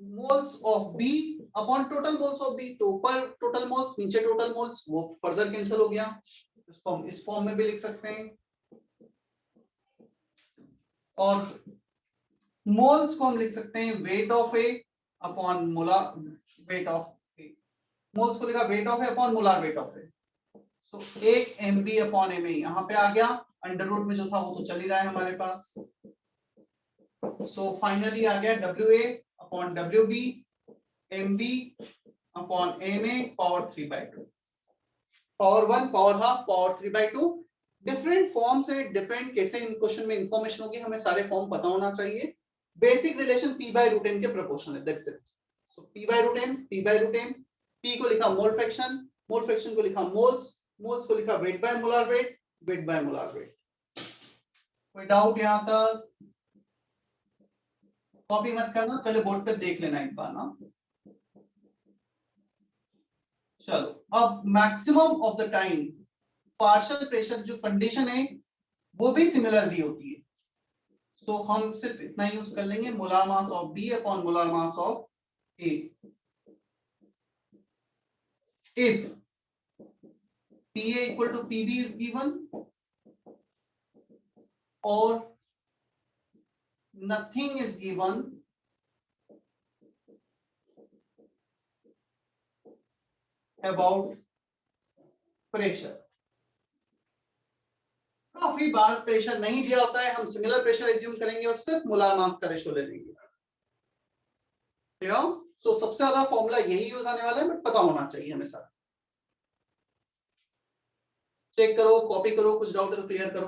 moles of B upon total moles of B, तो ऊपर टोटल मोल्स नीचे टोटल मोल्स, वो फर्दर कैंसिल हो गया, इस फॉर्म में भी लिख सकते हैं। और मोल्स को हम लिख सकते हैं weight of A upon molar weight of A, moles को लिखा weight of A upon molar weight of A, so एक एमबी अपॉन एम ए यहाँ पे आ गया, अंडर रूट में जो था वो तो चल ही रहा है हमारे पास, सो फाइनली आ गया W A upon W B M B upon M A power 3/2, power 1 power half power 3/2। Different form से डिपेंड कैसे इन क्वेश्चन में इंफॉर्मेशन होगी, हमें सारे फॉर्म पता होना चाहिए। Basic relation p by root m के प्रोपोर्शनल है, that's it. So p by root m, p by root m, p को लिखा मोल फ्रैक्शन, मोल फ्रैक्शन को लिखा मोल्स, मोल्स को लिखा weight by molar weight, weight by molar weight. कोई डाउट यहां तक? कॉपी मत करना, पहले बोर्ड पे देख लेना एक बार ना। चलो अब maximum of the time partial pressure जो कंडीशन है वो भी सिमिलर दी होती है, सो हम सिर्फ इतना यूज कर लेंगे molar mass of B upon molar mass of A. If PA equal to PB is given or nothing is given, about pressure, काफी बार प्रेशर नहीं दिया होता है, हम सिमिलर प्रेशर एज्यूम करेंगे और सिर्फ मोलार मास का रेशो ले लेंगे। तो सबसे ज्यादा फॉर्मूला यही यूज आने वाला है, बट पता होना चाहिए हमेशा। चेक करो, कॉपी करो, कुछ डाउट है तो क्लियर करो।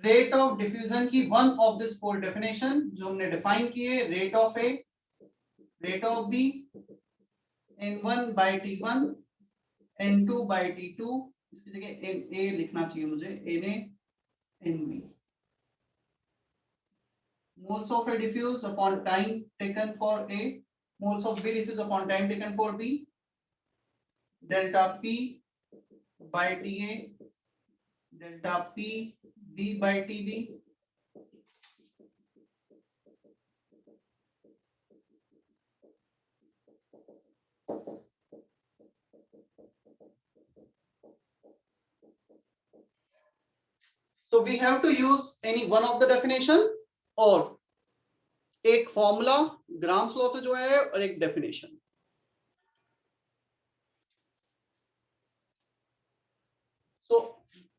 रेट ऑफ डिफ्यूजन की one of this four definition जो हमने डिफाइन किए, rate of A, rate of B, n1 by t1, n2 by t2, इसकी जगह na लिखना चाहिए मुझे, na nb, moles of A diffuse upon time taken for A, moles of B diffuse upon time taken for B, delta P by TA, delta P B by TB, so we have to use any one of the definition और एक फॉर्मूला ग्राम्स लॉ से जो है और एक definition. So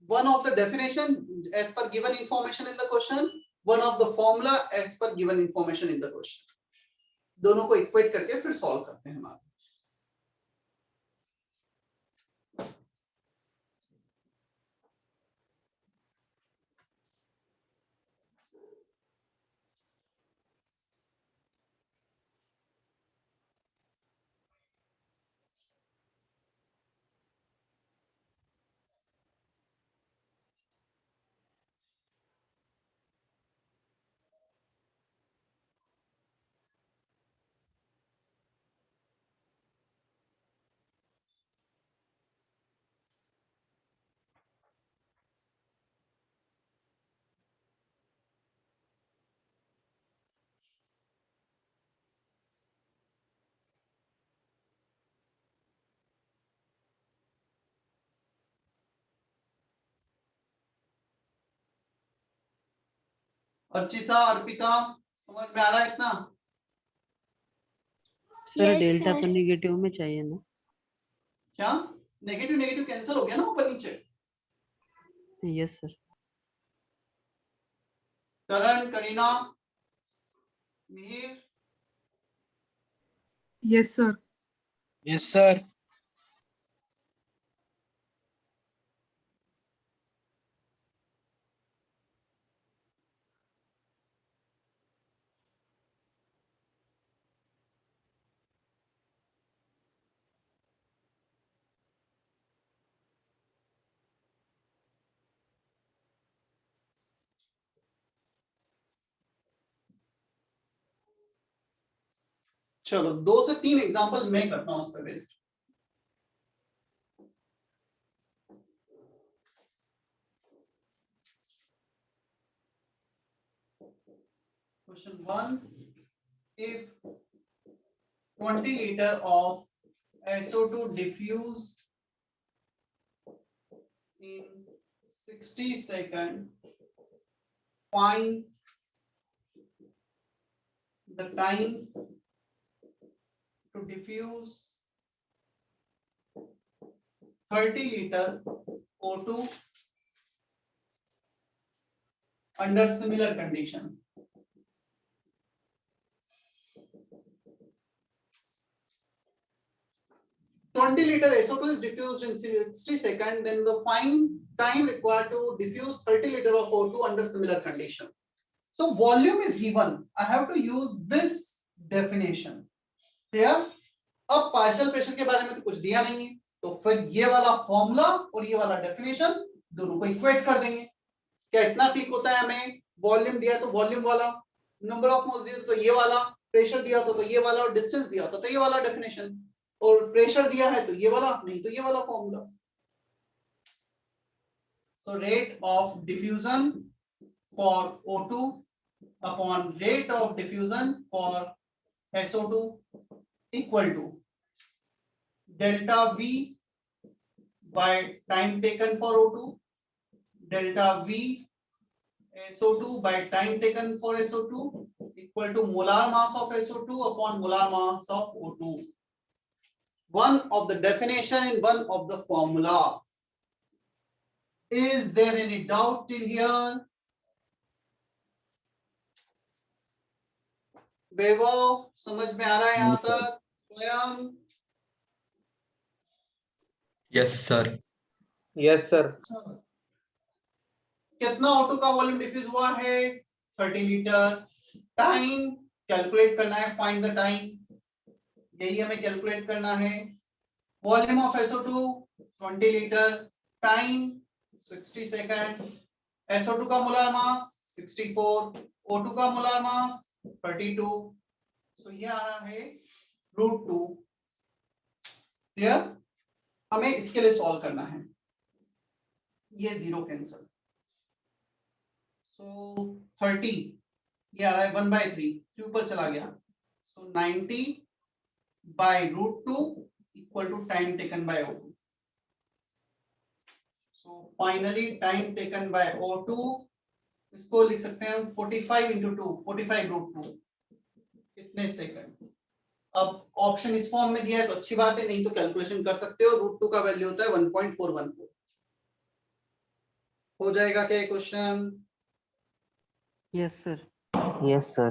one of the definition as per given information in the question, one of the formula as per given information in the question, दोनों को इक्वेट करके फिर सॉल्व करते हैं हम। अर्चिता, अर्पिता, समझ में आ रहा है इतना? Sir Yes, delta sir. तो निगेटिव में चाहिए ना? क्या नेगेटिव नेगेटिव कैंसिल हो गया ना ऊपर नीचे? Yes sir. Karan, Kareena, Mihir, Yes, sir. Yes, sir. चलो 2 से 3 एग्जांपल मैं करता हूं उस पर based. Question 1, if 20 liter of SO2 diffused in 60 seconds, find the time to diffuse 30 liter O2 under similar condition. Twenty liter SO2 is diffused in 60 seconds, then the find time required to diffuse 30 liter of O2 under similar condition. So volume is given. I have to use this definition. Clear? अब पार्शियल प्रेशर के बारे में तो कुछ दिया नहीं है, तो फिर ये वाला फॉर्मूला और ये वाला डेफिनेशन दोनों को इक्वेट कर देंगे। क्या इतना ठीक होता है? हमें वॉल्यूम दिया तो वॉल्यूम वाला, नंबर ऑफ मोल्स दिया तो ये वाला, प्रेशर दिया तो ये वाला, और डिस्टेंस दिया तो ये वाला डेफिनेशन, और प्रेशर दिया है तो ये वाला, नहीं तो ये वाला formula. So rate of diffusion for O2 upon rate of diffusion for SO2 equal to delta V by time taken for O2, delta V SO2 by time taken for SO2 equal to molar mass of SO2 upon molar mass of O2. One of the definition and one of the formula. Is there any doubt till here? वैभव, समझ में आ रहा है यहाँ तक? स्वयं, Yes, sir. Yes, sir. कितना O2 का वॉल्यूम डिफ्यूज हुआ है? 30 लीटर। टाइम कैलकुलेट करना है, फाइंड द टाइम, यही हमें कैलकुलेट करना है। Volume of SO2 20 litre, time 60 second, SO2 का मोलर मास 64, O2 का मोलर मास 32, सो ये आ रहा है √2। क्लियर? हमें इसके लिए सॉल्व करना है। ये जीरो कैंसल, सो 30 ये आ रहा है 1/3, 3 ऊपर चला गया, सो 90 by √2 equal to time taken by O2. So finally time taken by O2, इसको लिख सकते हैं हम 45 into 2, 45 √2, कितने सेकंड। अब ऑप्शन इस फॉर्म में दिया है तो अच्छी बात है, नहीं तो कैलकुलेशन कर सकते हो। √2 का वैल्यू होता है 1.414। हो जाएगा क्या question? Yes sir. Yes, sir.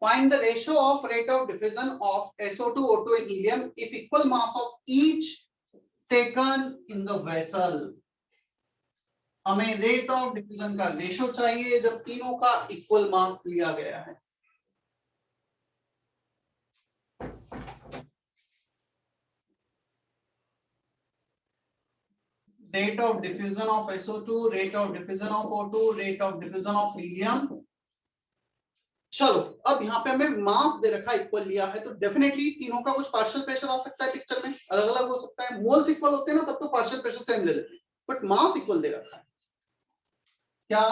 Find the ratio of rate of diffusion of SO2, O2 and helium if equal mass of each taken in the vessel. हमें रेट ऑफ डिफ्यूजन का रेशो चाहिए जब तीनों का इक्वल मास लिया गया है. Rate of diffusion of SO2, rate of diffusion of O2, rate of diffusion of helium. चलो अब यहाँ पे हमें मास दे रखा इक्वल लिया है तो डेफिनेटली तीनों का कुछ पार्शियल प्रेशर आ सकता है पिक्चर में, अलग अलग हो सकता है. मोल्स इक्वल होते हैं ना तब तो पार्शियल प्रेशर सेम ले लेते हैं, बट मास इक्वल दे रखा है. क्या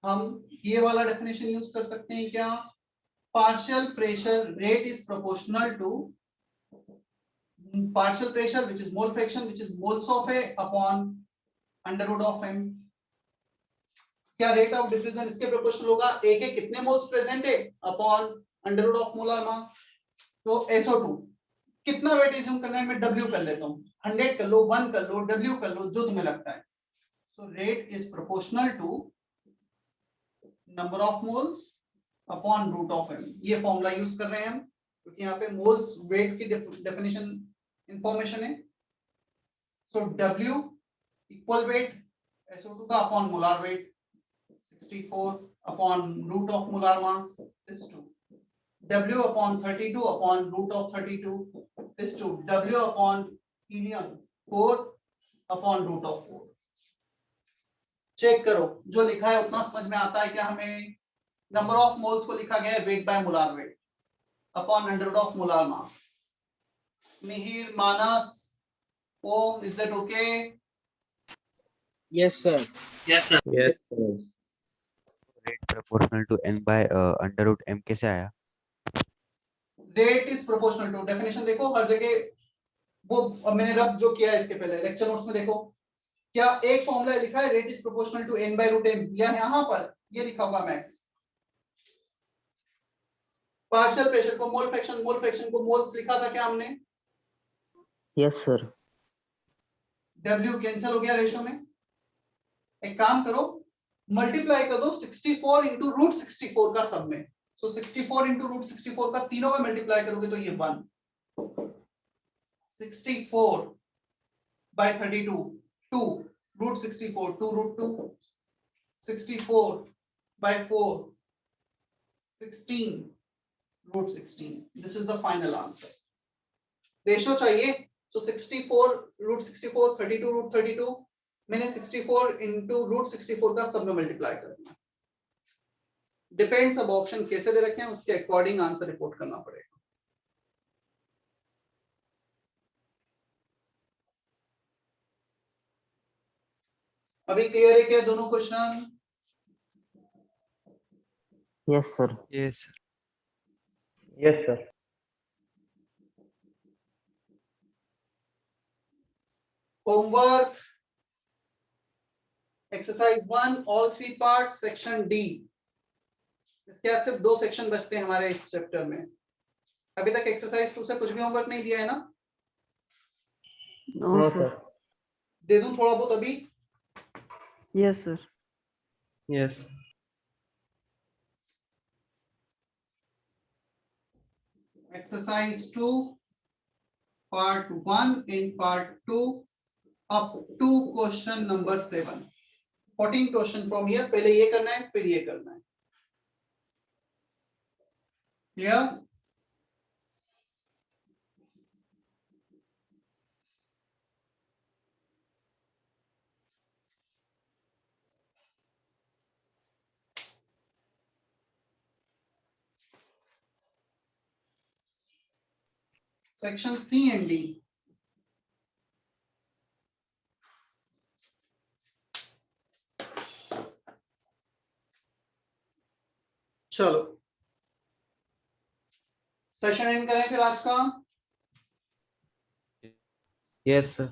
हम ये वाला डेफिनेशन यूज कर सकते हैं क्या? Partial pressure rate is proportional to partial pressure which is mole fraction which is moles of A upon under root of m. क्या रेट ऑफ डिफ्यूजन इसके प्रोपोर्शनल होगा A के कितने मोल्स प्रेजेंट है upon under root of molar mass. तो SO2 कितना वेट एज्यूम करना है, मैं W कर लेता हूँ, 100 कर लो, 1 कर लो, W कर लो, जो तुम्हें लगता है. So rate is proportional to number of moles upon root of m. ये फॉर्मूला यूज कर रहे हैं हम क्योंकि यहाँ पे मोल्स वेट की डेफिनेशन इंफॉर्मेशन है. So W equal weight SO2 का upon molar weight 64 upon root of molar mass is 2. W upon 32 upon root of 32 is 2. W upon helium 4 upon root of 4. Check करो जो लिखा है उतना समझ में आता है क्या? हमें नंबर ऑफ मोल्स को लिखा गया है weight by molar weight upon under root of molar mass. Mihir, Manas, Om, is that okay? Yes, sir. Yes, sir. Rate proportional to n by under root m कैसे आया? Rate is proportional to, definition देखो हर जगह वो, अब मैंने रब जो किया है इसके पहले लेक्चर नोट्स में देखो क्या एक फॉर्मूला लिखा है rate is proportional to n by root m, या यहाँ पर ये लिखा होगा मैक्स. पार्शियल प्रेशर को मोल फ्रैक्शन को मोल्स लिखा था क्या हमने? Yes, sir. W कैंसिल हो गया रेशो में. एक काम करो मल्टीप्लाई कर दो 64 इंटू रूट 64 का सब में. सो 64 इंटू रूट 64 का तीनों में मल्टीप्लाई करोगे तो ये 1. 64 by 32 2 root 64 2 root 2 64 by 4 16 root 16. This is the final answer. Ratio चाहिए तो 64 रूट 64 32 रूट 32 मैंने 64 इंटू रूट 64 का सब में मल्टीप्लाई करना. डिपेंड्स अब ऑप्शन कैसे दे रखे हैं उसके अकॉर्डिंग आंसर रिपोर्ट करना पड़ेगा. अभी क्लियर है क्या दोनों question? Yes, sir. yes sir. Yes, sir. Homework exercise 1 all 3 part section D. इसके बाद सिर्फ 2 सेक्शन बचते हैं हमारे इस चैप्टर में. अभी तक एक्सरसाइज 2 से कुछ भी होमवर्क नहीं दिया है ना? No, sir. दे दूं थोड़ा बहुत अभी? Yes, sir. Yes. Exercise 2 part 1 in part 2 up to question number 7. 14 question from here. पहले ये करना है फिर ये करना है. Clear? Section C and D. चलो सेशन एंड करें फिर आज का. Yes, sir.